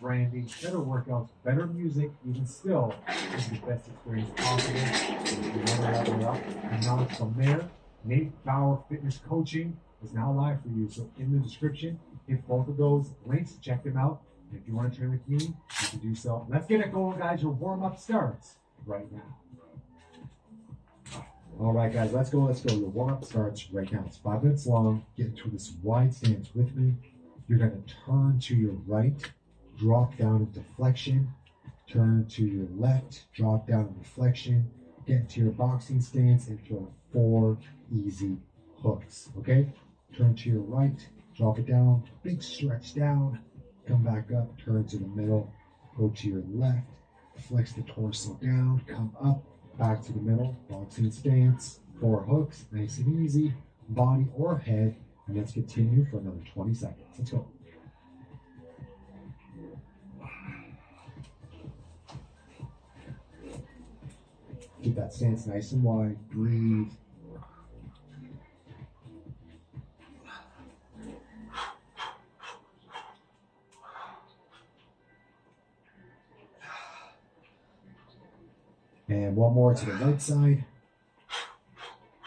branding, better workouts, better music, even still, is the best experience possible. And now from there, Nate Bauer Fitness Coaching is now live for you. So in the description, hit both of those links, check them out. And if you want to train with me, you can do so. Let's get it going, guys. Your warm-up starts right now. All right, guys, let's go. Your warm-up starts right now. It's 5 minutes long. Get into this wide stance with me. You're going to turn to your right, drop down into flexion. Turn to your left, drop down into flexion. Get into your boxing stance and throw 4 easy hooks, okay? Turn to your right, drop it down, big stretch down. Come back up, turn to the middle, go to your left, flex the torso down, come up, back to the middle, boxing stance, 4 hooks, nice and easy, body or head, and let's continue for another 20 seconds. Let's go. Keep that stance nice and wide, breathe. And one more to the right side,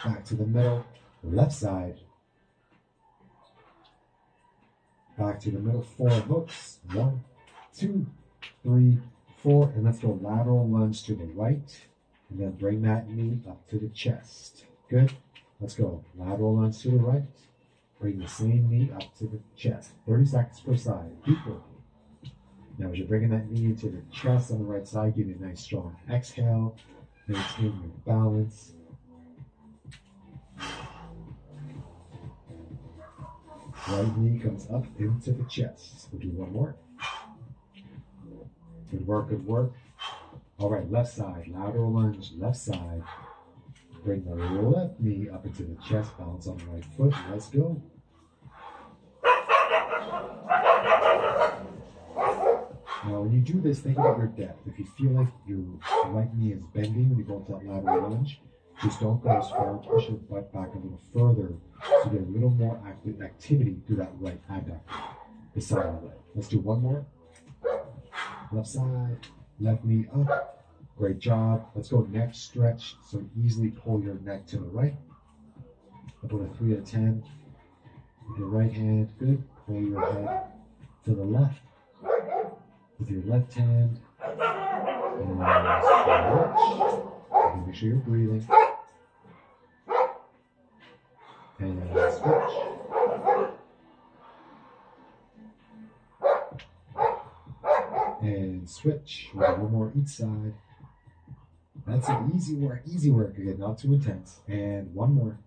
back to the middle, left side, back to the middle, 4 hooks, 1, 2, 3, 4, and let's go lateral lunge to the right, and then bring that knee up to the chest. Good, let's go, lateral lunge to the right, bring the same knee up to the chest, 30 seconds per side, keep working. Now, as you're bringing that knee into the chest on the right side, give you a nice strong exhale. Maintain your balance. Right knee comes up into the chest. We'll do one more. Good work, good work. All right, left side, lateral lunge, left side. Bring the left knee up into the chest, balance on the right foot. Let's go. Now, when you do this, think about your depth. If you feel like your right knee is bending when you go into that lateral lunge, just don't go as far. Push your butt back a little further so you get a little more activity through that right adductor, the side of the leg. Let's do one more. Left side, left knee up. Great job. Let's go neck stretch. So easily pull your neck to the right. About a 3 to 10. With your right hand, good. Pull your head to the left. With your left hand, and stretch. And make sure you're breathing. And switch. And switch. We'll do one more each side. That's it. Easy work again, not too intense. And one more.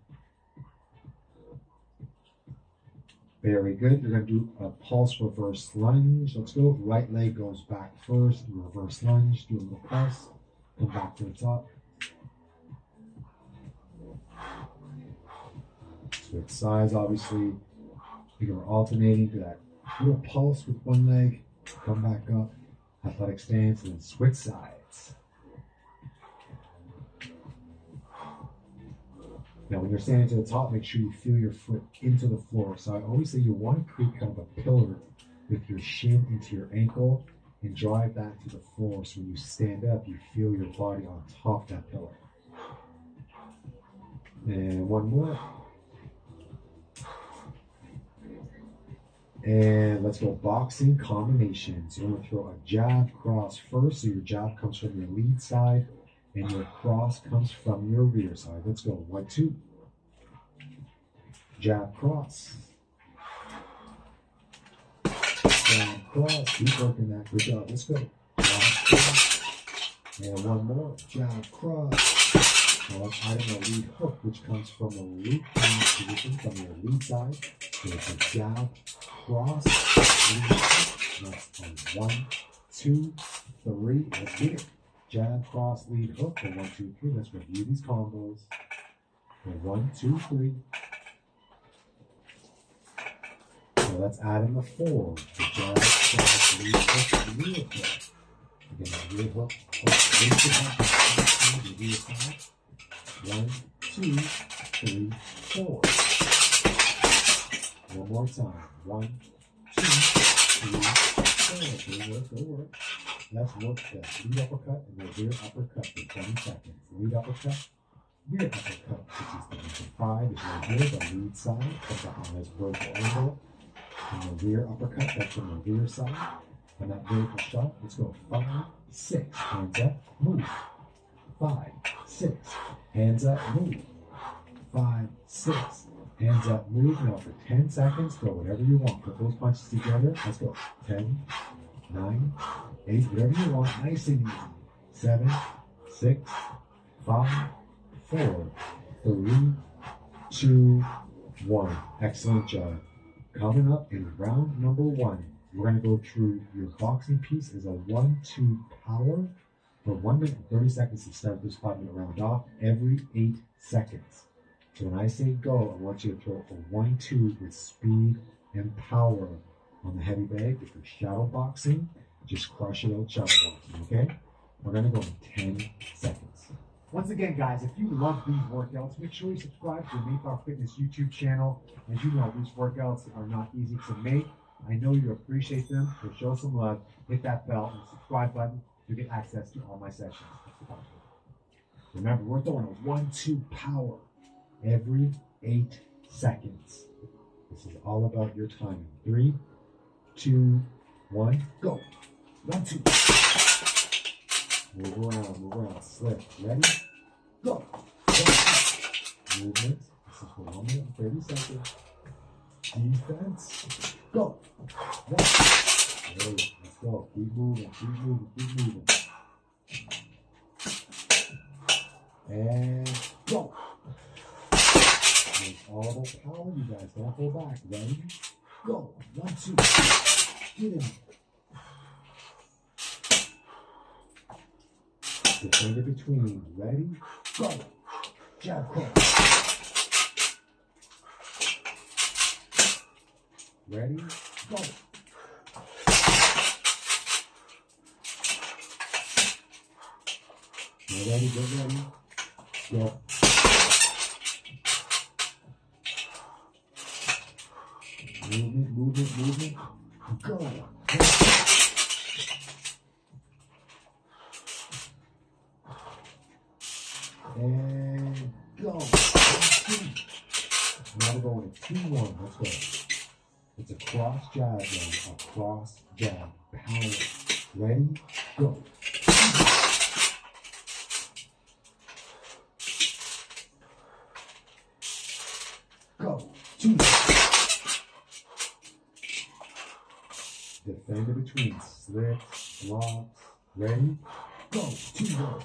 Very good. You're going to do a pulse reverse lunge. Let's go. Right leg goes back first. Reverse lunge. Do a little pulse. Come back to the top. Switch sides, obviously. You're alternating to that little pulse with one leg. Come back up. Athletic stance and then switch sides. Now, when you're standing to the top, make sure you feel your foot into the floor. So I always say you want to create kind of a pillar with your shin into your ankle and drive that to the floor. So when you stand up, you feel your body on top of that pillar. And one more. And let's go boxing combination. So you're going to throw a jab cross first. So your jab comes from your lead side. And your cross comes from your rear side. Let's go. 1, 2. Jab, cross. Jab, cross. Keep working that. Good job. Let's go. Jab, cross. And one more. Jab, cross. Now let's add in a lead hook, which comes from a loop position from your lead side. So it's a jab, cross, lead. That's a 1, 2, 3. Let's get it. Jab, cross, lead, hook. For 1, 2, 3. Let's review these combos. For 1, 2, 3. So let's add in the 4. The jab, cross, lead, hook, rear hook. Again, the rear hook, hook, into the rear side. 1, 2, 3, 4. One more time. 1, 2, 3, 4. Go work. Let's work the lead uppercut and the rear uppercut for 20 seconds. Lead uppercut, rear uppercut, which is the number 5, is right here, the lead side, that's a nice vertical angle. And the rear uppercut, that's on the rear side. And that vertical shot, let's go 5, 6, hands up, move. 5, 6, hands up, move. 5, 6, hands up, move. Now for 10 seconds, throw whatever you want. Put those punches together. Let's go. 10, 9, 8, whatever you want. Nice and easy. 7, 6, 5, 4, 3, 2, 1. Excellent job. Coming up in round number 1, we're going to go through your boxing piece as a 1-2 power for 1 minute and 30 seconds to start this 5-minute round off every 8 seconds. So when I say go, I want you to throw a 1-2 with speed and power on the heavy bag. If you're shadow boxing, just crush it out shadow boxing, okay? We're going to go in 10 seconds. Once again, guys, if you love these workouts, make sure you subscribe to the Mayflower Fitness YouTube channel. As you know, these workouts are not easy to make. I know you appreciate them, so show some love. Hit that bell and subscribe button to get access to all my sessions. Remember, we're throwing a 1-2 power every 8 seconds. This is all about your timing. 3, 2, 1, go. 1, 2. Move around, slip. Ready? Go. Movement. This is for 1 minute and 30 seconds. Defense. Go. 1. Great. Let's go. Keep moving. And go. There's all the power, you guys. Don't go back. Ready? Go. 1, 2. Get in. Defend it between. Ready? Go. Jab cross. Ready? Go. Get ready. Go. Movement. Go. And go. Now we're going to 2-1. Let's go. It's a cross jab now. A cross jab. Power. Ready? Go. Go. 2. Defend it between. Slips, blocks. Ready? Go. 2-1.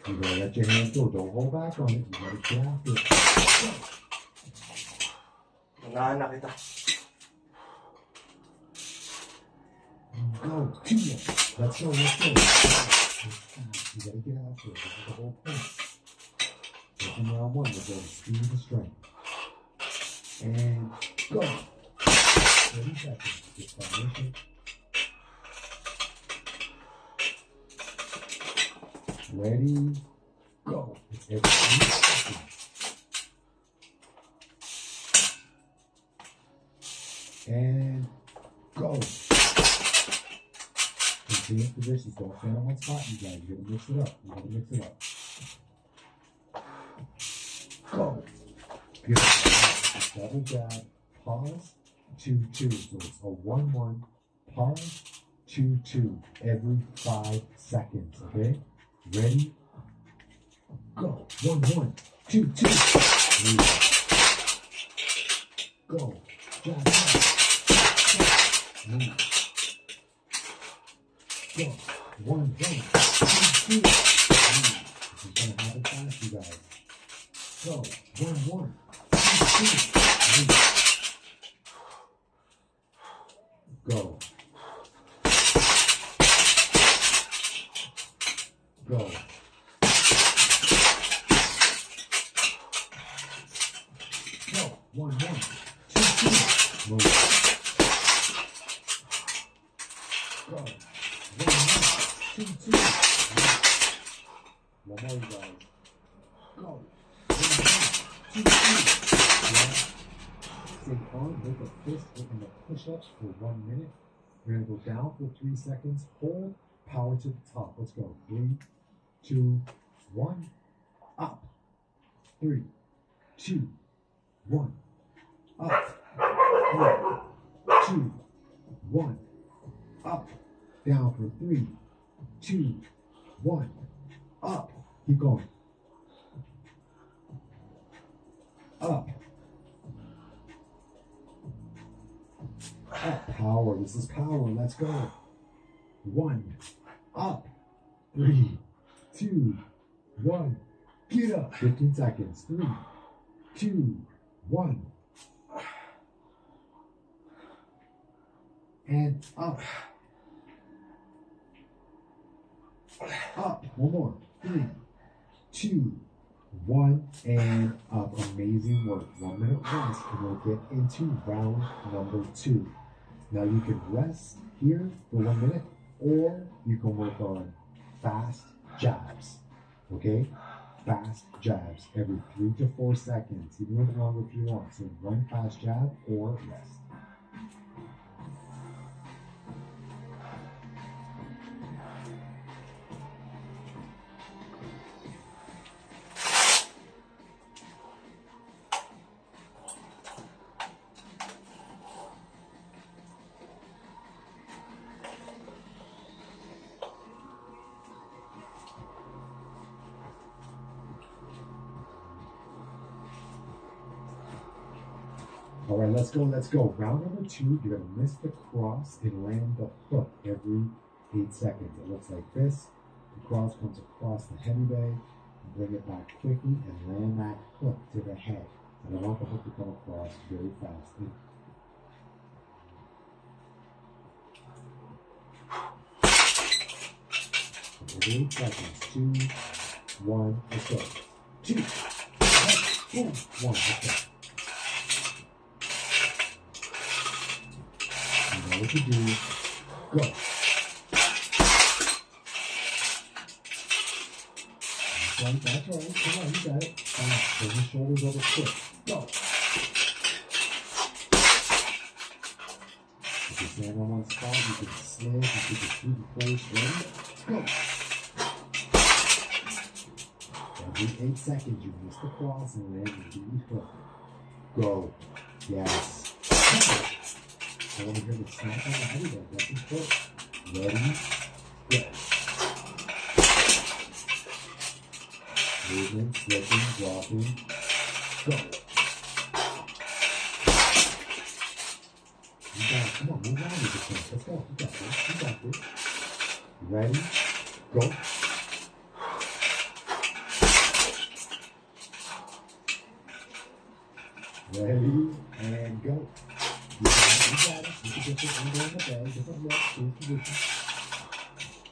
You gotta let your hands go. Don't hold back on it. You gotta grab it. Nangahan kita. Go. 2-1. Let's go. You gotta get after it. This is the whole point. Taking round 1, we're going speed and strength. And go. 30 seconds. Just foundation. Ready, go. It's every 3 seconds. And go. Continue positions. Don't stand on one spot, you guys. You gotta mix it up. Go. Beautiful. Double jab. Pause. 2-2. So it's a 1-1. Pause. 2-2. Every 5 seconds. Okay. Ready? Go. 1-1. 2-2. Move. Go. Jab. Move. Go. 1-1. 2-2. Move. This is gonna happen fast, you guys. Go. 1-1. 2-2. Move. Go. Go. Go. 1-1. 2-2. Move. Go. 1-1. 2-2. One more, you guys. Go. 1, 2, 3. One. Stay calm. Make a fist in the push-ups for 1 minute. We're going to go down for 3 seconds. Hold. Power to the top. Let's go. 3, 2, 1. Up. 3, 2, 1. Up. 3, 2, 1. Up. Down for 3, 2, 1. Up. Keep going. Up. Up. Power. This is power. Let's go. 1. Up. 3, 2, 1. Get up. 15 seconds. 3, 2, 1. And up. Up. One more. 3, 2, 1. And up. Amazing work. 1 minute rest, and we'll get into round number 2. Now you can rest here for 1 minute, or you can work on fast jabs. Okay? Fast jabs every 3 to 4 seconds. You can run longer if you want. So run fast jab or rest. All right, let's go, let's go. Round number 2, you're gonna miss the cross and land the hook every 8 seconds. It looks like this. The cross comes across the heavy bag, bring it back quickly and land that hook to the head. And I want the hook to come across very fast. Every 8 seconds, 2, 1, let's go. 2, 1, 1, let's go. You know what to do. Go. That's right. Come on, you got it. Turn your shoulders over quick. Go. If you stand on one spot, you can slid, you keep your feet in place. Ready? Go. Every 8 seconds, you miss the cross and land your deep hook. Go. Yes. I want to hear the snap on the heavy bag. That's important. Ready? Go. Movement, slipping, dropping. Go. You got it. Come on, move on with this thing. Let's go. You got this. You got this. Ready? Go. Ready? And go. You got it. You can get this under in the bag. Different look. Change position.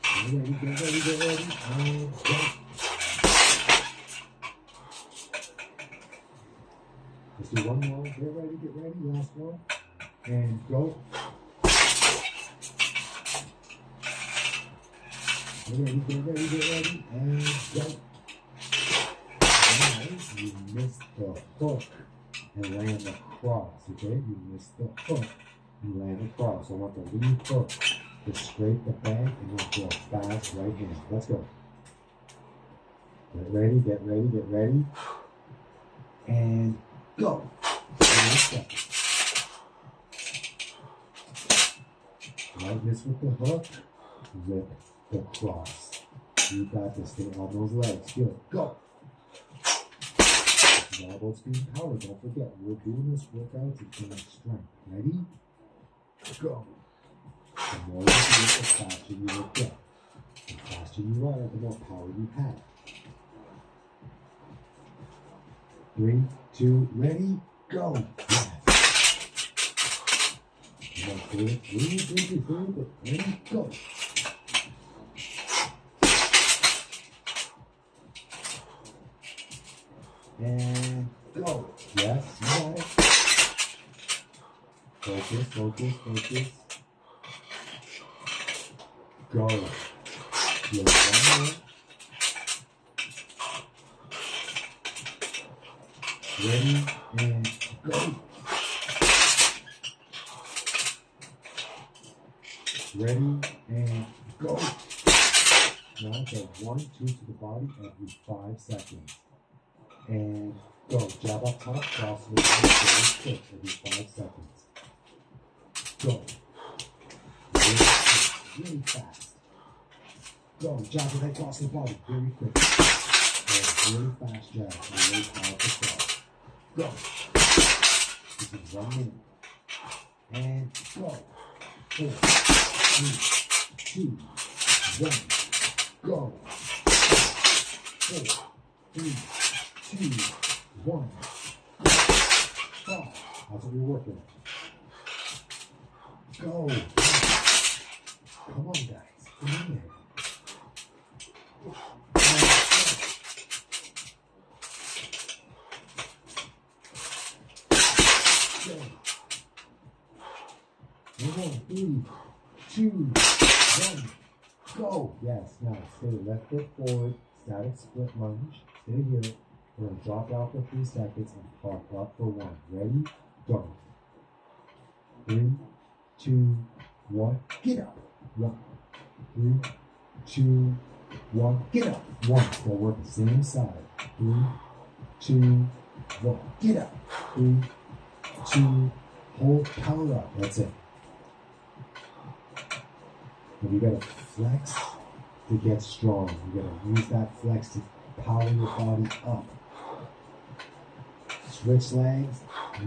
Get ready, get ready, get ready. And go. Let's do one more. Get ready. Last one. And go. Get ready. And go. Alright, you missed the hook and land the cross, okay? You missed the hook. You land the cross. I want the lead hook to scrape the bag and then go fast right hand. Let's go. Get ready. And go. Like this with the hook, with the cross. You got this. Stay on those legs. Good. Go. It's all about speed and power. Don't forget, we're doing this workout to gain strength. Ready? Go. The more you do it, the faster you will get. The faster you are, the more power you have. 3, 2, ready, go. Yes. Come on, do it. Ready, go. And go. Yes, you got it. Focus. Go. Good. One more. Ready and go. Ready and go. Now go 1, 2 to the body every 5 seconds. And go. Jab up top, cross with the quick every 5 seconds. Go. Really fast. Go. Jab your head across the body very quick. And really fast jab. And really powerful cross. Go. This is 1 minute. And go. 4, 3, 2, 1. Go. 4, 3, 2, 1. Stop. That's what we're working on. Go. Come on, guys. Come in there. Go. 1, 3, 2, 1. Go. Yes. Now stay left foot forward. Static split lunge. Stay here. We're going to drop out for 3 seconds and pop up for 1. Ready? Go. 3, 2, 1. Get up. 1, 3, 2, 1. Get up. 1. Still work the same side. 3, 2, 1. Get up. 3, 2. Hold. Power up. That's it. And you got to flex to get strong. You got to use that flex to power your body up. Switch legs.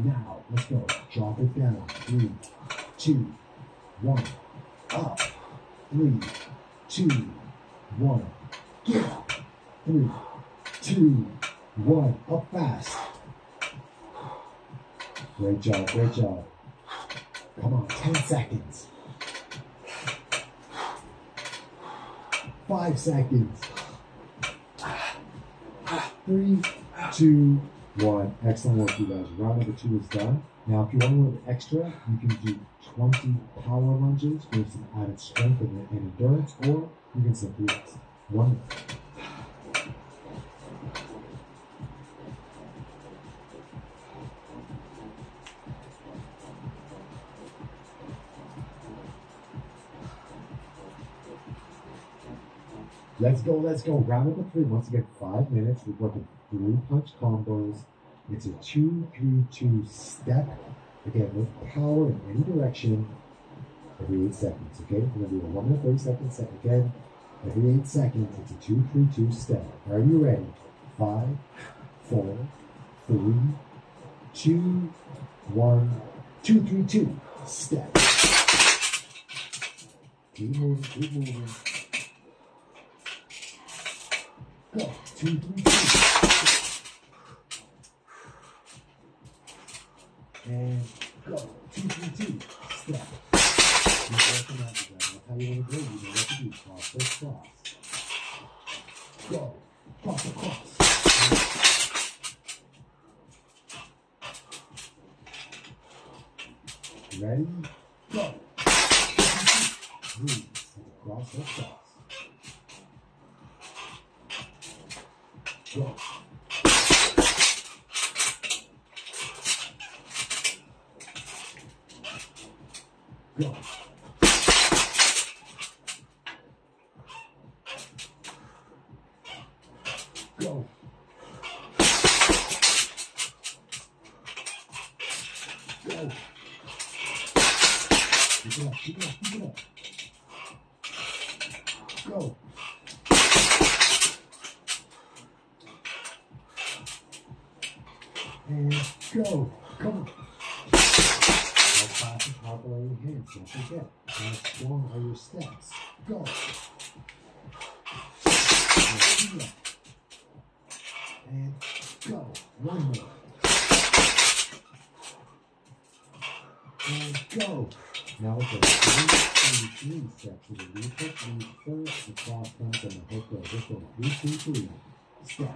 Now, let's go. Drop it down. 3, 2, 1. Up. 3, 2, 1. Get up. 3, 2, 1. Up fast. Great job. Great job. Come on. 10 seconds. 5 seconds. 3, 2, 1. Excellent work, you guys. Round number 2 is done. Now, if you want a little bit extra, you can do 20 power lunges for some added strength and endurance, or you can simply rest. 1 minute. Let's go, let's go. Round number 3, once again, 5 minutes. We're working 3 punch combos. It's a 2, 3, 2 step. Again, with power in any direction every 8 seconds, okay? We're going to do a 1 minute 30 seconds set again. Every 8 seconds, it's a 2, 3, 2 step. Are you ready? 5, 4, 3, 2, 1, 2, 3, 2 step. Keep moving, keep moving. Go. 2, 3, 2. And go. 2, 3, 2. Step. Keep working out together. That's how you want to go. You know what to do. Cross, first cross. Go. Cross across. Ready? Go. 3. Cross, first cross. Go. Go. Go. Go. Keep it up, keep it up, keep it up. Go. And go. Come on. How fast and powerful are your hands? Don't forget. How strong are your steps? Go. And go. 1 more. And go. Now it's a 3, 3 steps. So the lead hook, lead first, the cross comes, and the hook goes. Let's go. 3, 2, 3. Step.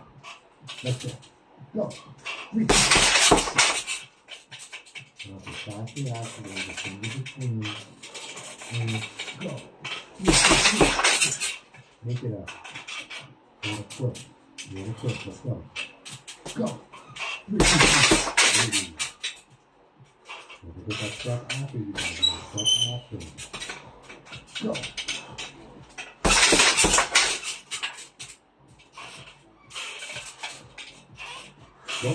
Let's go. Go. 3. Now the faster after the finger between. And go. 3, 2, 3. Make it up. You're quick. You're quick. Let's go. Go. 3, 2, 1. Ready. Don't forget that step after you guys. Step after. Go. Go.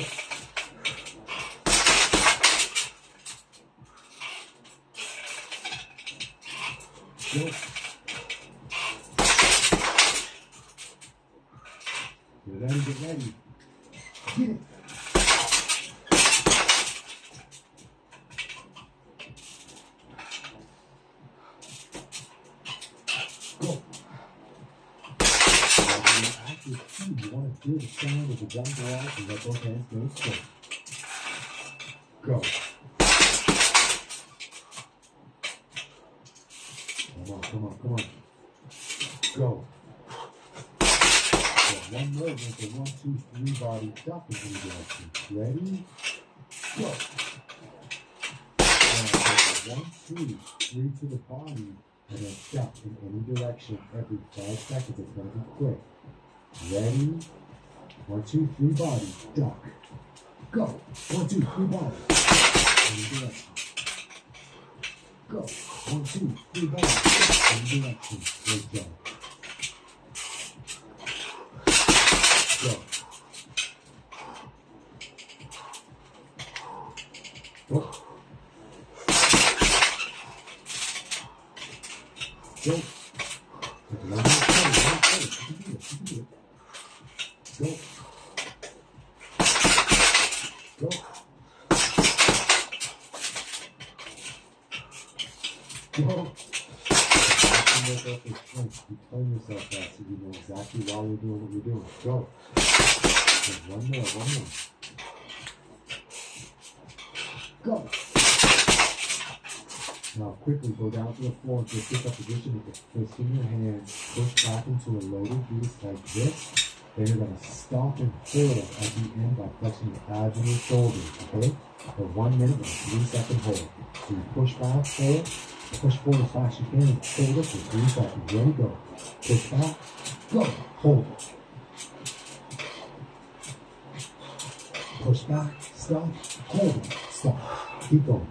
Go. Get ready, get ready. Get it. Go. After speed, you want to feel the sound of the gun go off and let those hands go straight. Go. Come on, come on, come on. Go. One more with the 1, 2, 3 body duck in any direction. Ready? Go. Now, 1, 2, 3 to the body, and then duck in any direction every 5 seconds. It's going to be quick. Ready? 1, 2, 3 body, duck. Go. 1, 2, 3 body. Any direction. Go. 1, 2, 3 body, duck. Any direction. Great job. Go. Go. Go. One more play. You can do it. You can do it. Go. Go. Go. You tell yourself that so you know exactly why you're doing what you're doing. Go. One more, one more. Go. Now quickly go down to the floor and just pick up position with the fist in your hand. Push back into a loaded beast like this. Then you're going to stop and hold at the end by flexing your abs and your shoulders. Okay? For 1 minute and a 3-second hold. So you push back, hold. Push forward as fast as you can and hold it for 3 seconds. Ready? Go. Push back. Go. Hold it. Push back. Stop. Hold it. Stop. Keep going.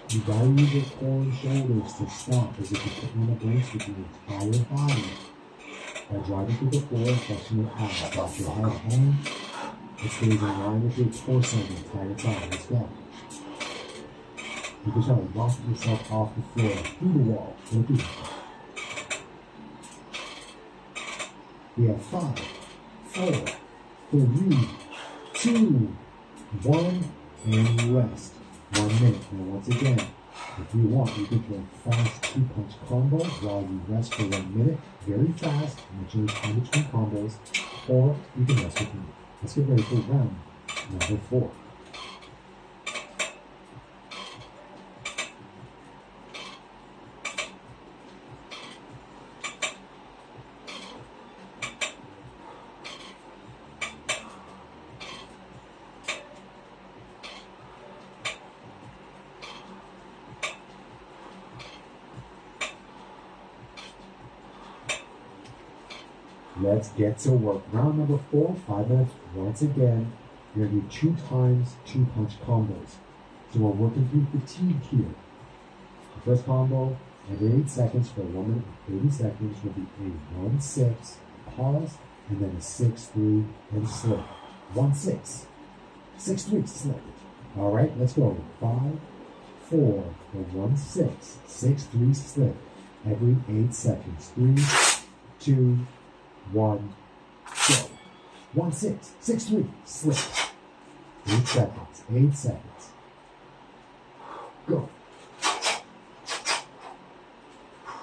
You gotta use your core and shoulders to stop as if you're putting on a brace with your entire body. By driving through the floor and flexing your abs. Off your head hang. It stays in line with your torso the entire time. Let's go. You can try to knock yourself off the floor, through the wall. Go through it. We have 5, 4, 3, 2, 1, and rest. 1 minute. And once again, if you want, you can throw fast 2-punch combos while you rest for 1 minute. Very fast, and change in between combos, or you can rest with me. Let's get ready for round number 4. Let's get to work. Round number 4, 5 minutes. Once again, you're going to do 2 times 2-punch combos. So we're working through fatigue here. The first combo, every 8 seconds for 1 minute and 30 seconds will be a 1-6, pause, and then a 6-3, and slip. 1-6, 6-3, slip. All right, let's go. 5, 4, the 1-6, 6-3, slip. Every 8 seconds. 3, 2, 1, go. 1-6, 6-3, slip. 8 seconds, 8 seconds. Go.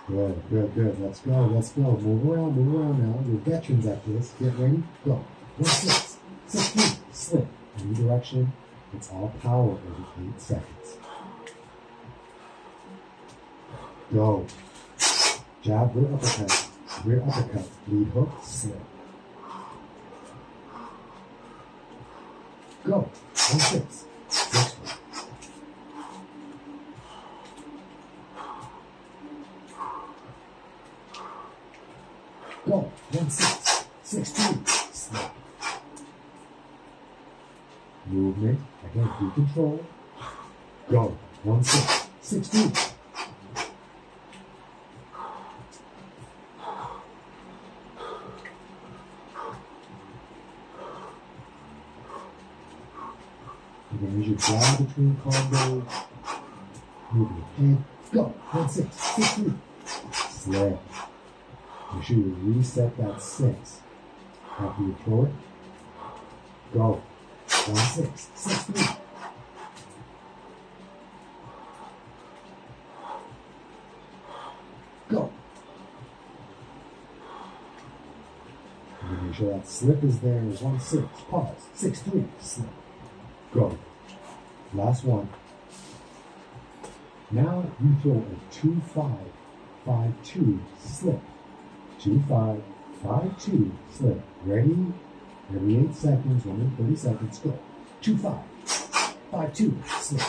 Good, good, good. Let's go, let's go. Move around now. You're veterans at this. Get ready, go. 1-6, 6-3, slip. Any direction. It's all power every 8 seconds. Go. Jab, rear uppercut. Rear uppercut, lead hook, slip. Go. 1-6, 6-3. Go. 1-6, 6-3, slip. movement. Again, be control. Go. 1, 6, 6, 3. You're going to use your jaw between combos. Move your hand. Go. 1, 6, 6, 3. Slip. Make sure you reset that 6. After you throw it, go. 1, 6, 6, 3. Go. And make sure that slip is there. 1, 6, pause. 6, 3, slip. Go. Last one. Now you throw a 2, 5, 5, 2, slip. 2, 5, 5, 2, slip. Ready? Every 8 seconds, 130 seconds, go. 2, 5, 5, 2, slip.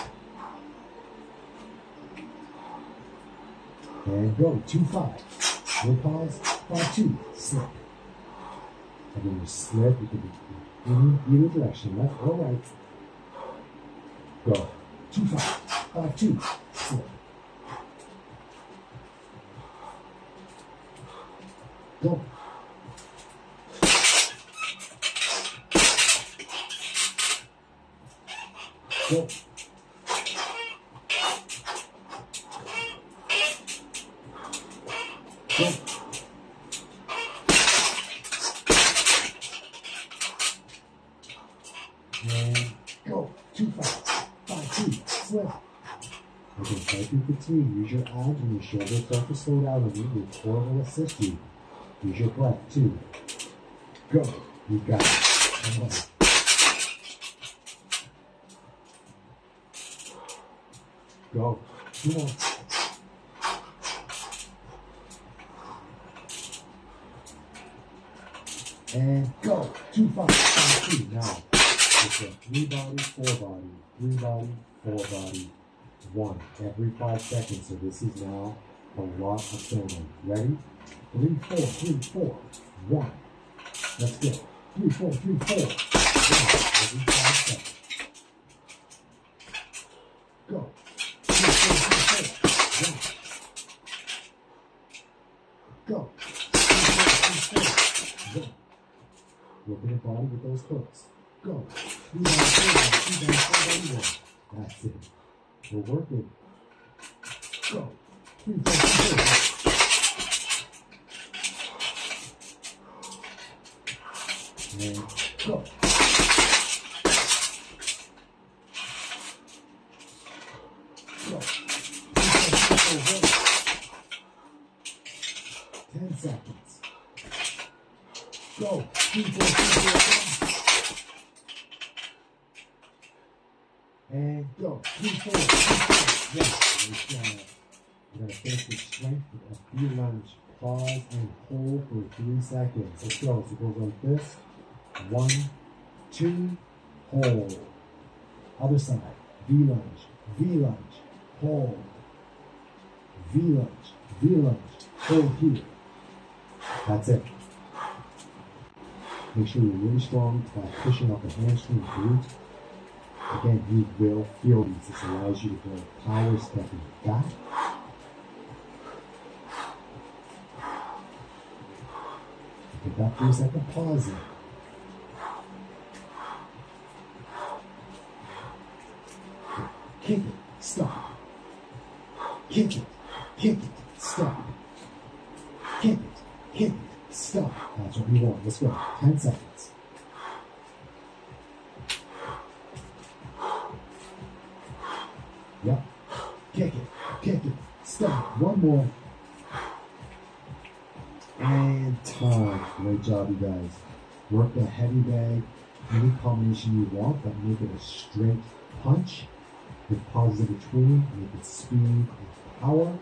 And go. 2, 5. No pause. 5, 2, slip. And then you slip. You can be in either direction, left or right. Go. 2, 5, 5, 2, slip. Go. Go. Go. And go. 2, 5, 5, 2, slip. Okay, try to fatigue. Use your abs and your shoulders start to slow down on you. Your core will assist you. Use your breath, 2. Go. You got it. Come on. Go. 2 more. And go. 2, 5, 5, 2. Now, it's a 3 body, 4 body, 3 body, 4 body, 1 every 5 seconds. So this is now a lot of filming. Ready? 3, 4, 3, 4, 1. Let's go. 3, 4, 3, 4. 1 every 5 seconds. Go. 3, 4, 3, 4. 1. Go. 3, 4, 3, 4. 1. Working your body with those hooks. Go. 3 down, 4 down, 2 down, 4 down, 1. That's it. We're working. Go. 3, 4, 3, 4. And go. Go. 10 seconds. Go. 3, 4, 3, 4, 1. And go. 3, 4, 3, 4, 1. We're going to finish with strength with a V lunge. Pause and hold for 3 seconds. Let's go. So it goes like this. 1, 2, hold. Other side. V lunge, hold. V lunge, hold here. That's it. Make sure you're really strong by pushing up the hamstring glute. Again, you will feel these. This allows you to go power stepping back. Get that 3-second pause in. Kick it, stop. Kick it, stop. Kick it, stop. That's what we want. Let's go. 10 seconds. Yep. Kick it, stop. One more. And time. Great job, you guys. Work the heavy bag, any combination you want, but make it a straight punch with pauses in between, make it speed and power.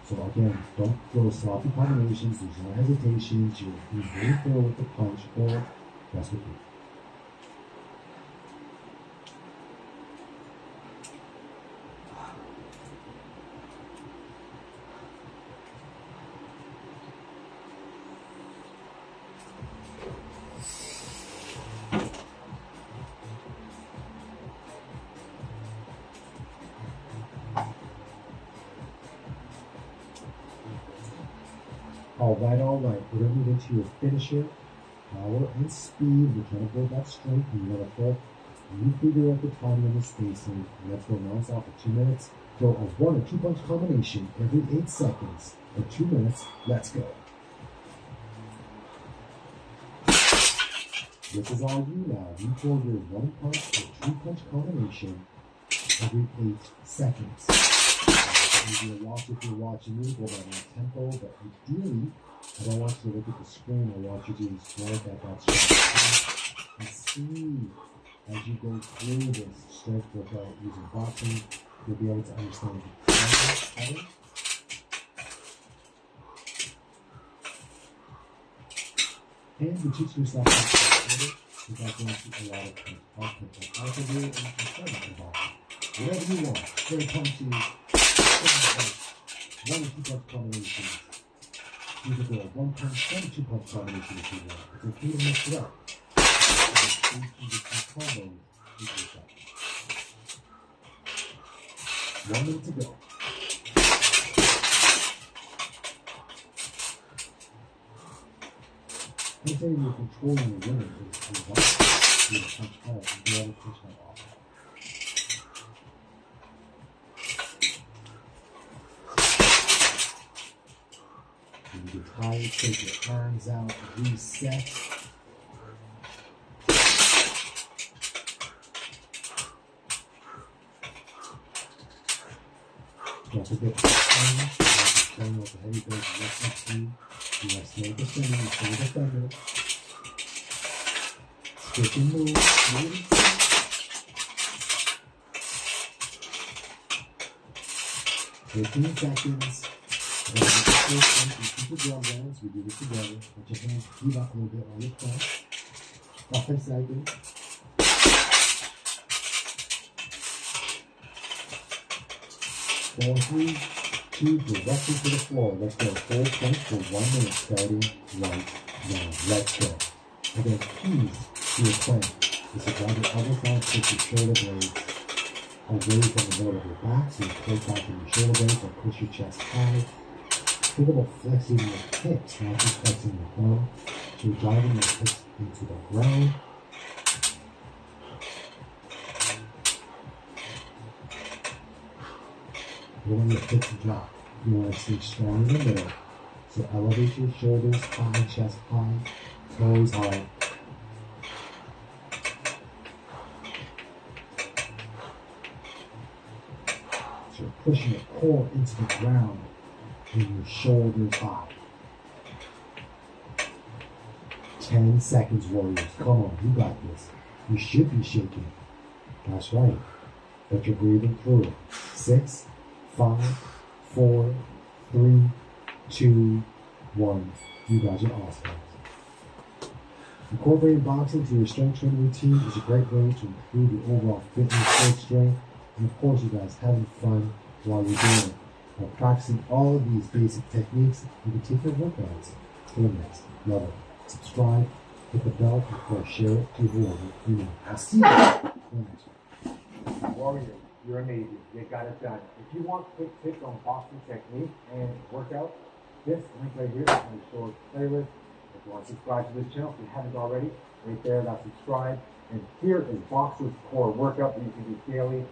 So again, don't throw sloppy combinations, there's no hesitations, you'll be very thorough with the punch or that's what you do. All right. We're going to move into your finisher. Power and speed. We're trying to build that strength. You got to throw. You figure out the timing and the spacing. Let's go non-stop for 2 minutes. Throw a 1 or 2 punch combination every 8 seconds for 2 minutes. Let's go. This is all you now. You throw your 1 punch or 2 punch combination every 8 seconds. Maybe a watch if you're watching me, go by my tempo, but ideally, I don't want you to look at the screen. I want you to just look at that strength and see as you go through this strength workout using boxing, you'll be able to understand the pattern. And you teach yourself how to do it without going through a lot of conflict. I can do it in boxing. Whatever you want. Straight punches, 1 or 2 punch combinations. You can do a 1 punch and 2 punch combination if you want. It's okay to mix it up. You can get some combos with yourself. 1 minute to go. I'm saying you're controlling the winner is one. You're a punch hard and the other punch hard off. When you get tired, take your arms out, reset. Don't forget the training with the heavy weights and next to you. You must make the swing, you stay defender. Switch and move, 15 seconds. Then with the first one, you keep the drum rounds, we do this together. Put your hands heat up a little bit on your front. 5 seconds. 4, 3, 2, directly to the floor. Let's go. Full plank for 1 minute, starting right now. Let's go. Again, keys to your plank is to grab your elbows down, push your shoulder blades away from the middle of your back, so you pull back in your shoulder blades or push your chest high. Think about flexing your hips, not just flexing your thumb. So you're driving your hips into the ground. You don't want your hips to drop. You want to stay strong in the middle. So elevate your shoulders high, chest high, toes high. So you're pushing your core into the ground and your shoulders high. 10 seconds, warriors. Come on, you got this. You should be shaking. That's right. But you're breathing through it. 6, 5, 4, 3, 2, 1. You guys are awesome. Incorporating boxing to your strength training routine is a great way to improve your overall fitness and strength. And of course, you guys having fun while you're doing it. By practicing all of these basic techniques, you can take your workouts to the next level. Subscribe, hit the bell, and of course, share it to whoever you know. I'll see you in the next one. Warrior, you're amazing. You got it done. If you want quick tips on boxing technique and workout, this link right here is on the short playlist. If you want to subscribe to this channel, if you haven't already, right there, that's subscribe. And here is Boxer's Core workout that you can do daily.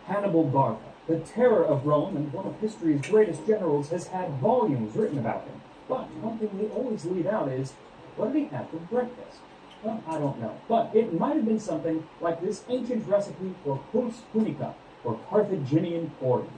Hannibal Barca, the terror of Rome and one of history's greatest generals, has had volumes written about him. But one thing we always leave out is, what did he have for breakfast? Well, I don't know. But it might have been something like this ancient recipe for pus punica, or Carthaginian porridge.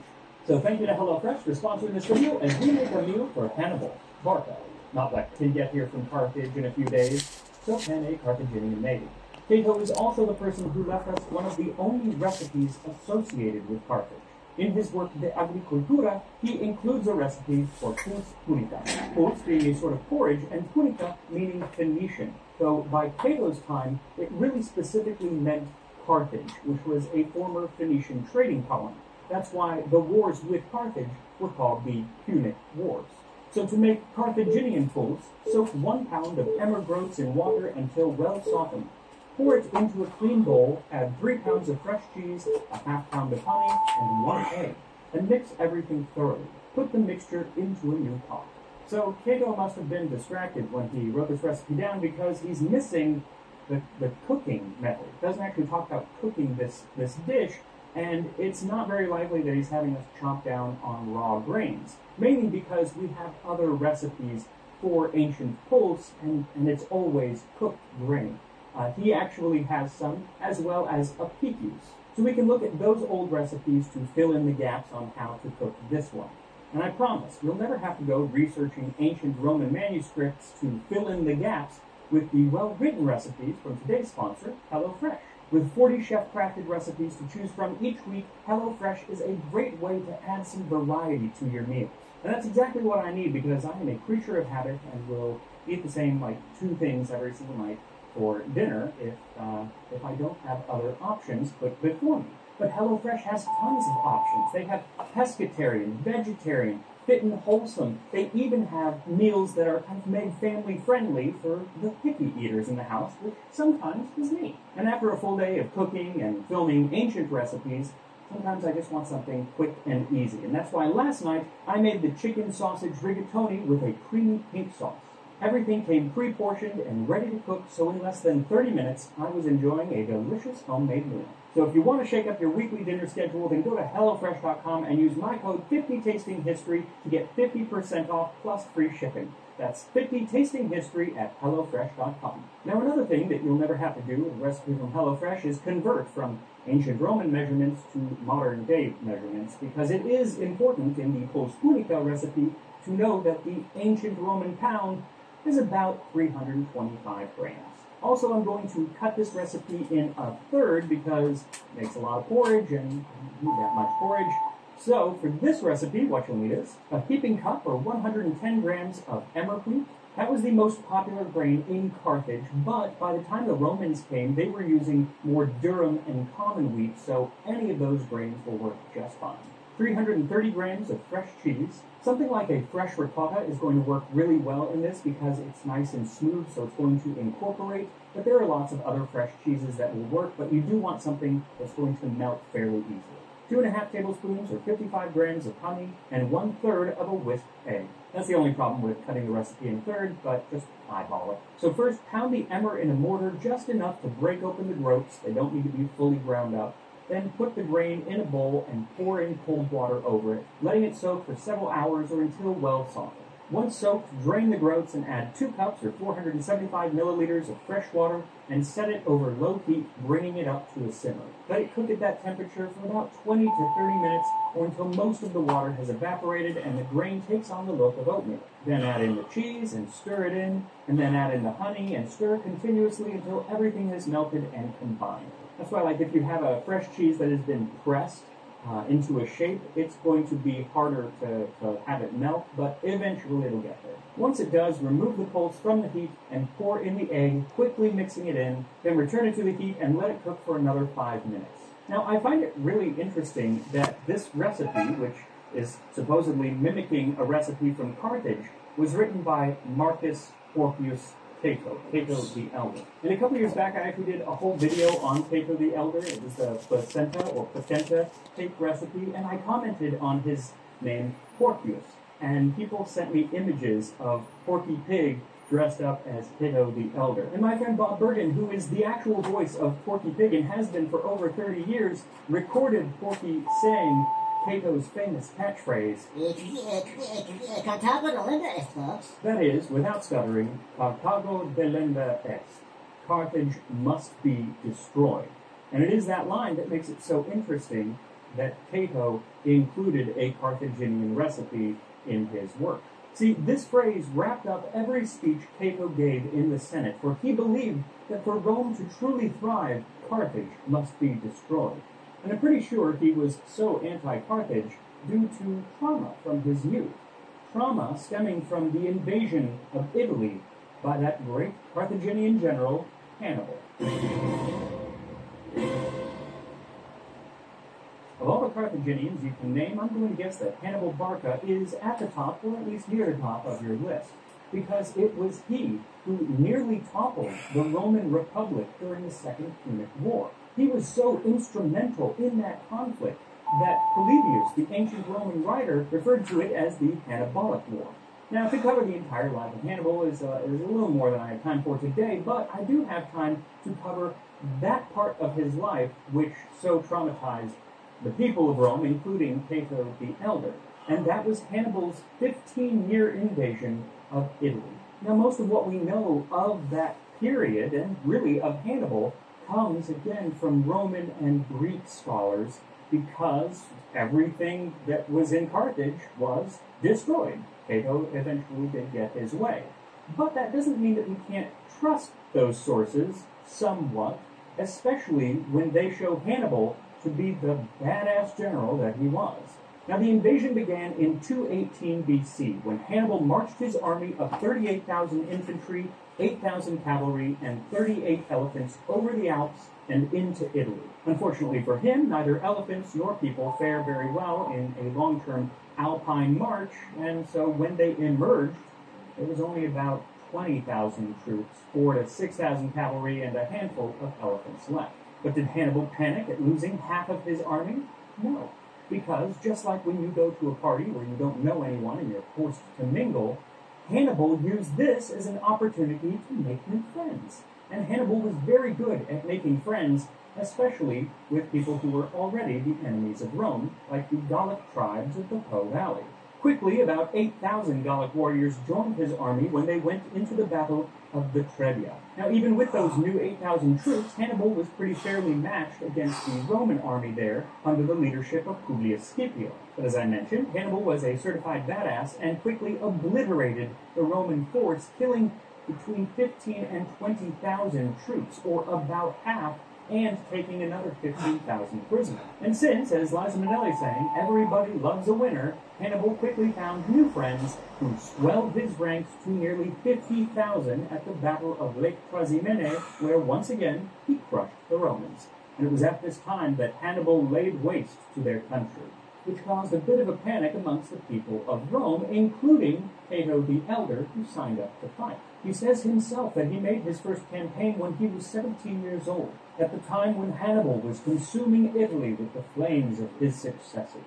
So thank you to HelloFresh for sponsoring this video as we make a meal for Hannibal Barca. Not like he'll get here from Carthage in a few days. so can a Carthaginian navy. Cato is also the person who left us one of the only recipes associated with Carthage. In his work De Agricultura, he includes a recipe for pulse punica, pulse being a sort of porridge, and punica meaning Phoenician, though by Cato's time it really specifically meant Carthage, which was a former Phoenician trading colony. That's why the wars with Carthage were called the Punic Wars. So to make Carthaginian pulse, soak 1 pound of emmer groats in water until well softened. Pour it into a clean bowl, add 3 pounds of fresh cheese, a half pound of honey, and 1 egg, and mix everything thoroughly. Put the mixture into a new pot. So Cato must have been distracted when he wrote this recipe down because he's missing the cooking method. He doesn't actually talk about cooking this dish, and it's not very likely that he's having us chop down on raw grains, mainly because we have other recipes for ancient pulse, and it's always cooked grain. He actually has some, as well as a picus. So we can look at those old recipes to fill in the gaps on how to cook this one. And I promise, you'll never have to go researching ancient Roman manuscripts to fill in the gaps with the well-written recipes from today's sponsor, HelloFresh. With 40 chef-crafted recipes to choose from each week, HelloFresh is a great way to add some variety to your meals. And that's exactly what I need because I am a creature of habit and will eat the same, 2 things every single night for dinner if I don't have other options put before me. But HelloFresh has tons of options. They have pescatarian, vegetarian, fit and wholesome. They even have meals that are kind of made family-friendly for the picky eaters in the house, which sometimes is me. And after a full day of cooking and filming ancient recipes, sometimes I just want something quick and easy. And that's why last night I made the chicken sausage rigatoni with a creamy pink sauce. Everything came pre-portioned and ready to cook, so in less than 30 minutes, I was enjoying a delicious homemade meal. So if you want to shake up your weekly dinner schedule, then go to HelloFresh.com and use my code 50tastinghistory to get 50% off plus free shipping. That's 50tastinghistory at HelloFresh.com. Now another thing that you'll never have to do with a recipe from HelloFresh is convert from ancient Roman measurements to modern day measurements, because it is important in the Pulse Punica recipe to know that the ancient Roman pound is about 325 grams. Also, I'm going to cut this recipe in a third because it makes a lot of porridge and I don't need that much porridge. So, for this recipe, what you'll need is a heaping cup or 110 grams of emmer wheat. That was the most popular grain in Carthage, but by the time the Romans came, they were using more durum and common wheat, so any of those grains will work just fine. 330 grams of fresh cheese. Something like a fresh ricotta is going to work really well in this because it's nice and smooth, so it's going to incorporate, but there are lots of other fresh cheeses that will work, but you do want something that's going to melt fairly easily. 2.5 tablespoons or 55 grams of honey, and 1/3 of a whisked egg. That's the only problem with cutting the recipe in thirds, but just eyeball it. So first, pound the emmer in a mortar just enough to break open the groats. They don't need to be fully ground up. Then put the grain in a bowl and pour in cold water over it, letting it soak for several hours or until well softened. Once soaked, drain the groats and add 2 cups or 475 milliliters of fresh water and set it over low heat, bringing it up to a simmer. Let it cook at that temperature for about 20 to 30 minutes or until most of the water has evaporated and the grain takes on the look of oatmeal. Then add in the cheese and stir it in, and then add in the honey and stir continuously until everything has melted and combined. That's why, if you have a fresh cheese that has been pressed into a shape, it's going to be harder to have it melt, but eventually it'll get there. Once it does, remove the pulse from the heat and pour in the egg, quickly mixing it in, then return it to the heat and let it cook for another 5 minutes. Now, I find it really interesting that this recipe, which is supposedly mimicking a recipe from Carthage, was written by Marcus Porcius Cato the Elder. And a couple years back, I actually did a whole video on Cato the Elder. It was the placenta or patenta cake recipe, and I commented on his name, Porcius. And people sent me images of Porky Pig dressed up as Cato the Elder. And my friend Bob Bergen, who is the actual voice of Porky Pig and has been for over 30 years, recorded Porky saying Cato's famous catchphrase, Carthago delenda est, folks. That is, without stuttering, Carthago delenda est. Carthage must be destroyed. And it is that line that makes it so interesting that Cato included a Carthaginian recipe in his work. See, this phrase wrapped up every speech Cato gave in the Senate, for he believed that for Rome to truly thrive, Carthage must be destroyed. And I'm pretty sure he was so anti-Carthage due to trauma from his youth. Trauma stemming from the invasion of Italy by that great Carthaginian general, Hannibal. Of all the Carthaginians you can name, I'm going to guess that Hannibal Barca is at the top, or at least near the top of your list, because it was he who nearly toppled the Roman Republic during the Second Punic War. He was so instrumental in that conflict that Polybius, the ancient Roman writer, referred to it as the Hannibalic War. Now, to cover the entire life of Hannibal is a little more than I have time for today, but I do have time to cover that part of his life which so traumatized the people of Rome, including Cato the Elder, and that was Hannibal's 15-year invasion of Italy. Now, most of what we know of that period, and really of Hannibal, comes again from Roman and Greek scholars, because everything that was in Carthage was destroyed. Cato eventually did get his way. But that doesn't mean that we can't trust those sources somewhat, especially when they show Hannibal to be the badass general that he was. Now, the invasion began in 218 BC, when Hannibal marched his army of 38,000 infantry, 8,000 cavalry, and 38 elephants over the Alps and into Italy. Unfortunately for him, neither elephants nor people fare very well in a long-term alpine march, and so when they emerged, there was only about 20,000 troops, 4,000 to 6,000 cavalry, and a handful of elephants left. But did Hannibal panic at losing half of his army? No. Because just like when you go to a party where you don't know anyone and you're forced to mingle, Hannibal used this as an opportunity to make new friends. And Hannibal was very good at making friends, especially with people who were already the enemies of Rome, like the Gallic tribes of the Po Valley. Quickly, about 8,000 Gallic warriors joined his army when they went into the Battle of the Trebia. Now, even with those new 8,000 troops, Hannibal was pretty fairly matched against the Roman army there under the leadership of Publius Scipio. But as I mentioned, Hannibal was a certified badass and quickly obliterated the Roman force, killing between 15 and 20,000 troops, or about half, and taking another 15,000 prisoners. And since, as Liza Minnelli sang, everybody loves a winner, Hannibal quickly found new friends who swelled his ranks to nearly 50,000 at the Battle of Lake Trasimene, where once again he crushed the Romans. And it was at this time that Hannibal laid waste to their country, which caused a bit of a panic amongst the people of Rome, including Cato the Elder, who signed up to fight. He says himself that he made his first campaign when he was 17 years old, at the time when Hannibal was consuming Italy with the flames of his successes.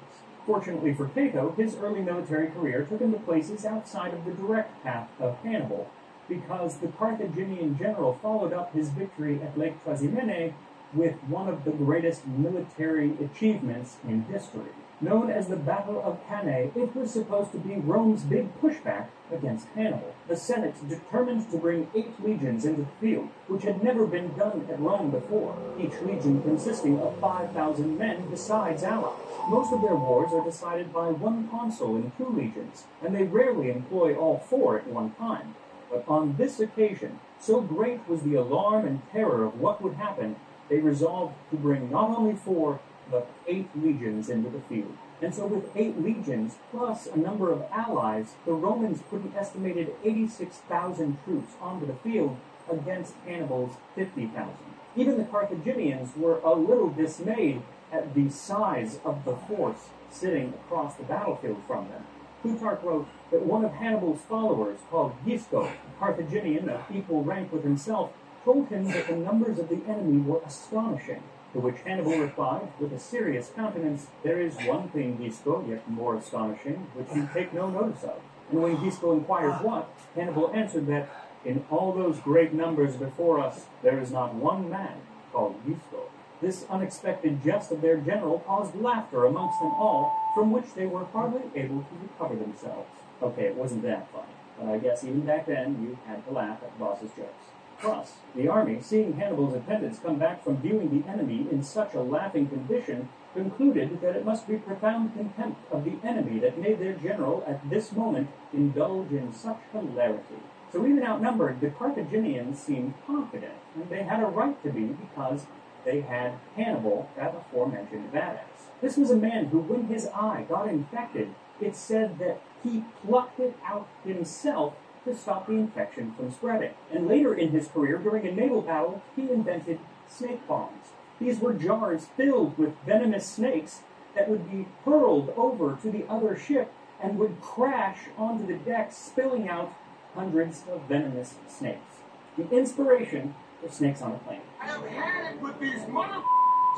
Fortunately for Cato, his early military career took him to places outside of the direct path of Hannibal, because the Carthaginian general followed up his victory at Lake Trasimene with one of the greatest military achievements in history. Known as the Battle of Cannae, it was supposed to be Rome's big pushback against Hannibal. The Senate determined to bring 8 legions into the field, which had never been done at Rome before, each legion consisting of 5,000 men besides allies. Most of their wars are decided by one consul in 2 legions, and they rarely employ all 4 at one time. But on this occasion, so great was the alarm and terror of what would happen, they resolved to bring not only 4, but 8 legions into the field. And so with 8 legions, plus a number of allies, the Romans put an estimated 86,000 troops onto the field against Hannibal's 50,000. Even the Carthaginians were a little dismayed at the size of the force sitting across the battlefield from them. Plutarch wrote that one of Hannibal's followers, called Gisco, a Carthaginian of equal rank with himself, told him that the numbers of the enemy were astonishing. To which Hannibal replied, with a serious countenance, "There is one thing, Gisco, yet more astonishing, which you take no notice of." And when Gisco inquired what, Hannibal answered that, "In all those great numbers before us, there is not one man called Gisco." This unexpected jest of their general caused laughter amongst them all, from which they were hardly able to recover themselves. Okay, it wasn't that funny, but I guess even back then you had to laugh at the boss's jokes. Plus, the army, seeing Hannibal's attendants come back from viewing the enemy in such a laughing condition, concluded that it must be profound contempt of the enemy that made their general at this moment indulge in such hilarity. So even outnumbered, the Carthaginians seemed confident, and they had a right to be because they had Hannibal, that aforementioned badass. This was a man who, when his eye got infected, it said that he plucked it out himself to stop the infection from spreading. And later in his career, during a naval battle, he invented snake bombs. These were jars filled with venomous snakes that would be hurled over to the other ship and would crash onto the deck, spilling out hundreds of venomous snakes. The inspiration for Snakes on a Plane. I have had it with these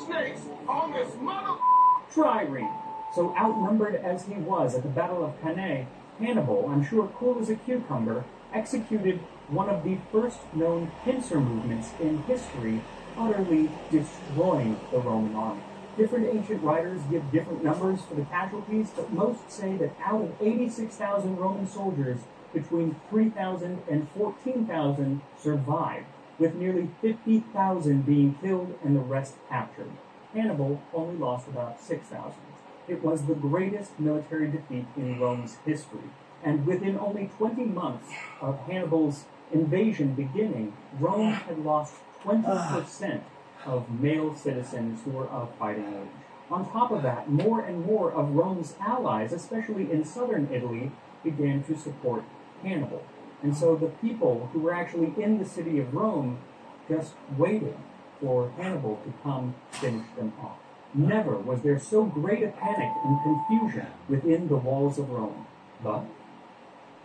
snakes on this Trireme. So outnumbered as he was at the Battle of Cannae, Hannibal, I'm sure cool as a cucumber, executed one of the first known pincer movements in history, utterly destroying the Roman army. Different ancient writers give different numbers for the casualties, but most say that out of 86,000 Roman soldiers, between 3,000 and 14,000 survived, with nearly 50,000 being killed and the rest captured. Hannibal only lost about 6,000. It was the greatest military defeat in Rome's history, and within only 20 months of Hannibal's invasion beginning, Rome had lost 20% of male citizens who were of fighting age. On top of that, more and more of Rome's allies, especially in southern Italy, began to support Hannibal. And so the people who were actually in the city of Rome just waited for Hannibal to come finish them off. Never was there so great a panic and confusion within the walls of Rome. But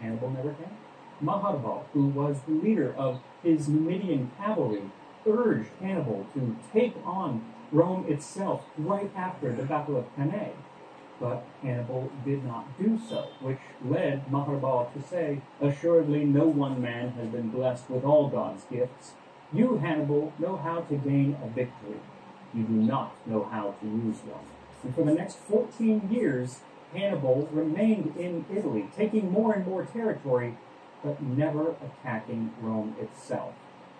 Hannibal never came. Maharbal, who was the leader of his Numidian cavalry, urged Hannibal to take on Rome itself right after the Battle of Cannae. But Hannibal did not do so, which led Maharbal to say, "Assuredly no one man has been blessed with all God's gifts. You, Hannibal, know how to gain a victory. You do not know how to use one." And for the next 14 years, Hannibal remained in Italy, taking more and more territory, but never attacking Rome itself.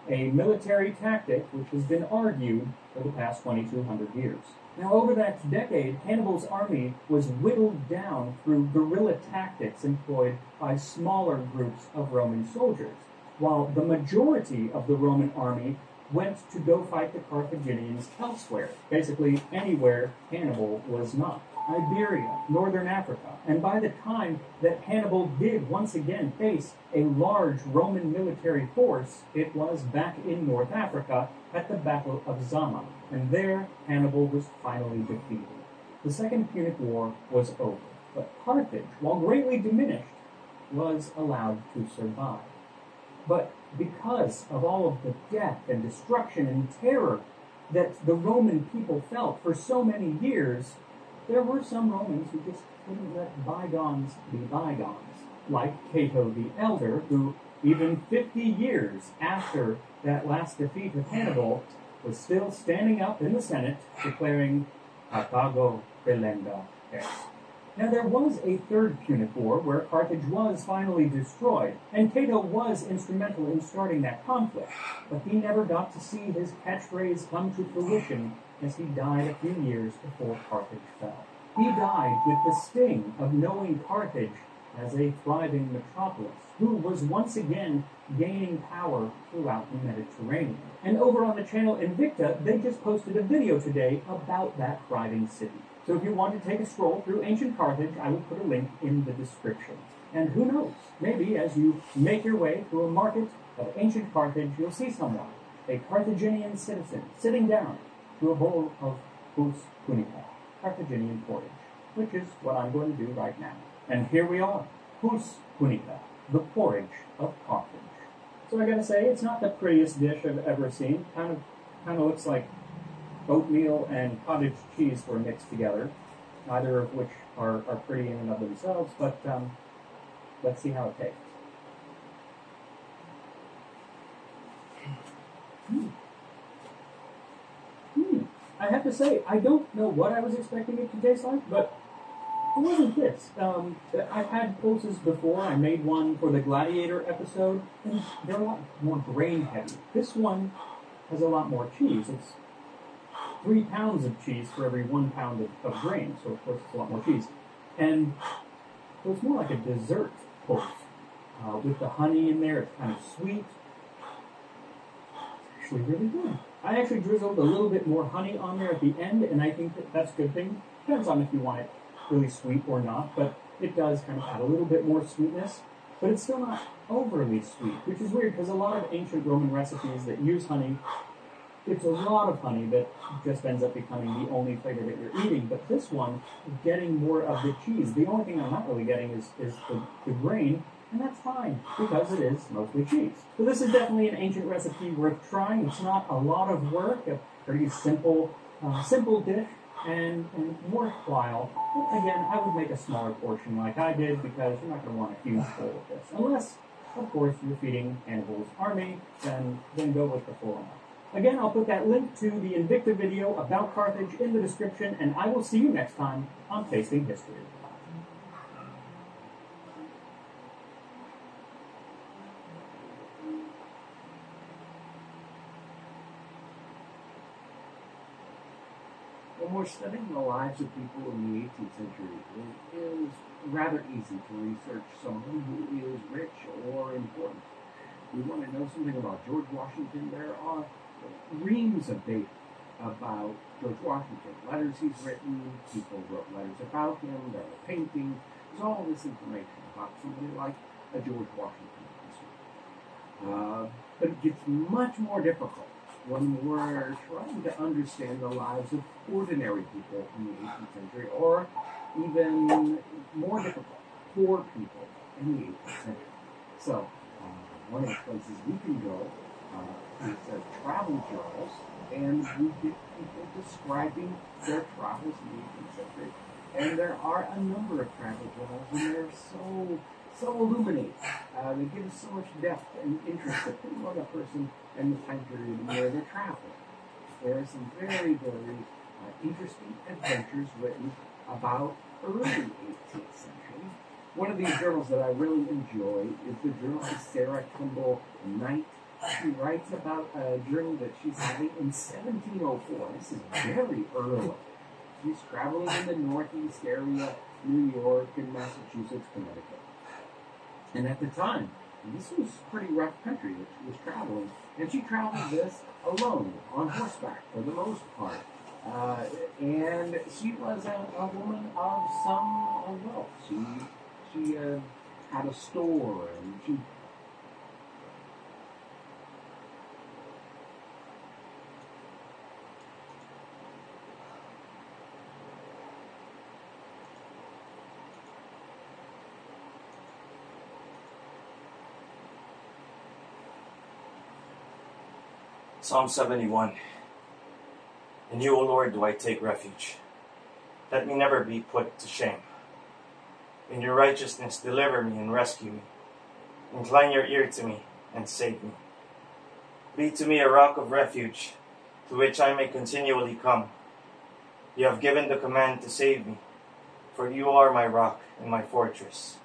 A military tactic which has been argued for the past 2,200 years. Now, over the next decade, Hannibal's army was whittled down through guerrilla tactics employed by smaller groups of Roman soldiers, while the majority of the Roman army went to go fight the Carthaginians elsewhere, basically anywhere Hannibal was not. Iberia, northern Africa, and by the time that Hannibal did once again face a large Roman military force, it was back in North Africa at the Battle of Zama, and there Hannibal was finally defeated. The Second Punic War was over, but Carthage, while greatly diminished, was allowed to survive. But because of all of the death and destruction and terror that the Roman people felt for so many years, there were some Romans who just couldn't let bygones be bygones, like Cato the Elder, who, even 50 years after that last defeat of Hannibal, was still standing up in the Senate declaring, "Carthago delenda est." Now, there was a third Punic War where Carthage was finally destroyed, and Cato was instrumental in starting that conflict, but he never got to see his catchphrase come to fruition as he died a few years before Carthage fell. He died with the sting of knowing Carthage as a thriving metropolis, who was once again gaining power throughout the Mediterranean. And over on the channel Invicta, they just posted a video today about that thriving city. So if you want to take a stroll through ancient Carthage, I will put a link in the description. And who knows, maybe as you make your way through a market of ancient Carthage, you'll see someone, a Carthaginian citizen, sitting down to a bowl of pus punica, Carthaginian porridge, which is what I'm going to do right now. And here we are, pus punica, the porridge of Carthage. So I gotta say, it's not the prettiest dish I've ever seen. Kind of looks like oatmeal and cottage cheese were mixed together, neither of which are pretty in and of themselves, but let's see how it tastes. I have to say, I don't know what I was expecting it to taste like, but it wasn't this. I've had pulses before. I made one for the Gladiator episode, and they're a lot more grain heavy. This one has a lot more cheese. It's 3 pounds of cheese for every 1 pound of grain, so of course it's a lot more cheese. And so it's more like a dessert pulse. With the honey in there, it's kind of sweet. It's actually really good. I actually drizzled a little bit more honey on there at the end, and I think that's a good thing. Depends on if you want it really sweet or not, but it does kind of add a little bit more sweetness, but it's still not overly sweet, which is weird because a lot of ancient Roman recipes that use honey, it's a lot of honey that just ends up becoming the only flavor that you're eating, but this one is getting more of the cheese. The only thing I'm not really getting is the grain, and that's fine because it is mostly cheese. So this is definitely an ancient recipe worth trying. It's not a lot of work, a pretty simple dish, and worthwhile. But again, I would make a smaller portion like I did because you're not going to want a huge bowl of this. Unless, of course, you're feeding Hannibal's army, then go with the full amount. Again, I'll put that link to the Invicta video about Carthage in the description, and I will see you next time on Tasting History. When we're studying the lives of people in the 18th century, it is rather easy to research someone who is rich or important. We want to know something about George Washington. There are reams of data about George Washington. Letters he's written, people wrote letters about him, there are paintings. There's all this information about somebody like a George Washington. But it gets much more difficult when we're trying to understand the lives of ordinary people in the 18th century, or even more difficult, poor people in the 18th century. So, one of the places we can go is travel journals, and we get people describing their travels in the 18th century. And there are a number of travel journals, and they're so illuminating. They give us so much depth and interest depending on the person and the time period where they're traveling. There are some very, very interesting adventures written about early 18th century. One of these journals that I really enjoy is the journal of Sarah Kimball Knight. She writes about a journey that she's having in 1704. This is very early. She's traveling in the northeast area, New York, and Massachusetts, Connecticut. And at the time, this was pretty rough country that she was traveling. And she traveled this alone, on horseback, for the most part. And she was a woman of some wealth. She had a store, and she... Psalm 71. In you, O Lord, do I take refuge. Let me never be put to shame. In your righteousness, deliver me and rescue me. Incline your ear to me and save me. Be to me a rock of refuge, to which I may continually come. You have given the command to save me, for you are my rock and my fortress.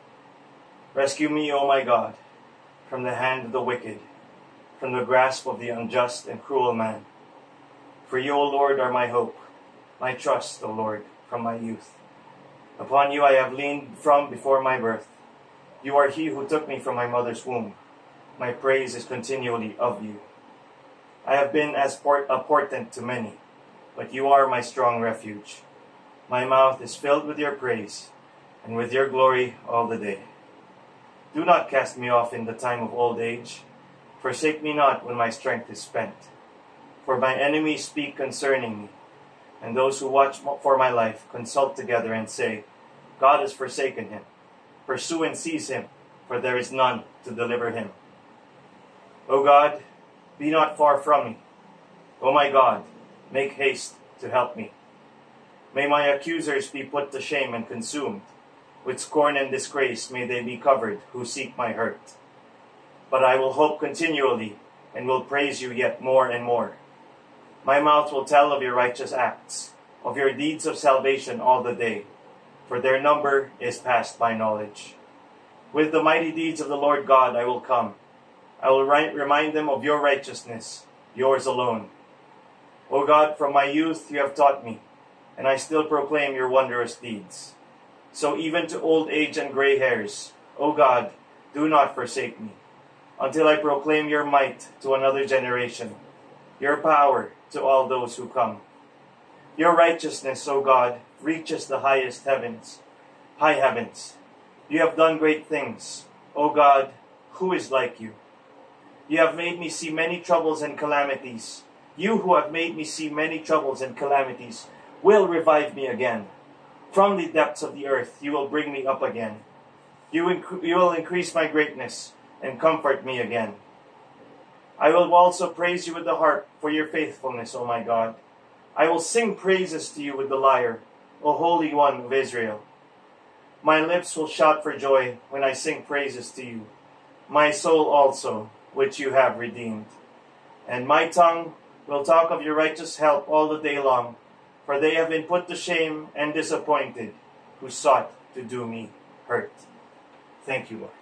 Rescue me, O my God, from the hand of the wicked, from the grasp of the unjust and cruel man. For you, O Lord, are my hope, my trust, O Lord, from my youth. Upon you I have leaned from before my birth. You are he who took me from my mother's womb. My praise is continually of you. I have been as a portent to many, but you are my strong refuge. My mouth is filled with your praise, and with your glory all the day. Do not cast me off in the time of old age. Forsake me not when my strength is spent. For my enemies speak concerning me, and those who watch for my life consult together and say, God has forsaken him. Pursue and seize him, for there is none to deliver him. O God, be not far from me. O my God, make haste to help me. May my accusers be put to shame and consumed. With scorn and disgrace may they be covered who seek my hurt. But I will hope continually, and will praise you yet more and more. My mouth will tell of your righteous acts, of your deeds of salvation all the day. for their number is past my knowledge. With the mighty deeds of the Lord God I will come. I will remind them of your righteousness, yours alone. O God, from my youth you have taught me, and I still proclaim your wondrous deeds. So even to old age and gray hairs, O God, do not forsake me, until I proclaim your might to another generation, your power to all those who come. Your righteousness, O God, reaches the highest heavens, high heavens. You have done great things. O God, who is like you? You have made me see many troubles and calamities. You who have made me see many troubles and calamities will revive me again. From the depths of the earth you will bring me up again. You will increase my greatness and comfort me again. I will also praise you with the harp for your faithfulness, O my God. I will sing praises to you with the lyre, O Holy One of Israel. My lips will shout for joy when I sing praises to you, my soul also, which you have redeemed. And my tongue will talk of your righteous help all the day long, for they have been put to shame and disappointed who sought to do me hurt. Thank you, Lord.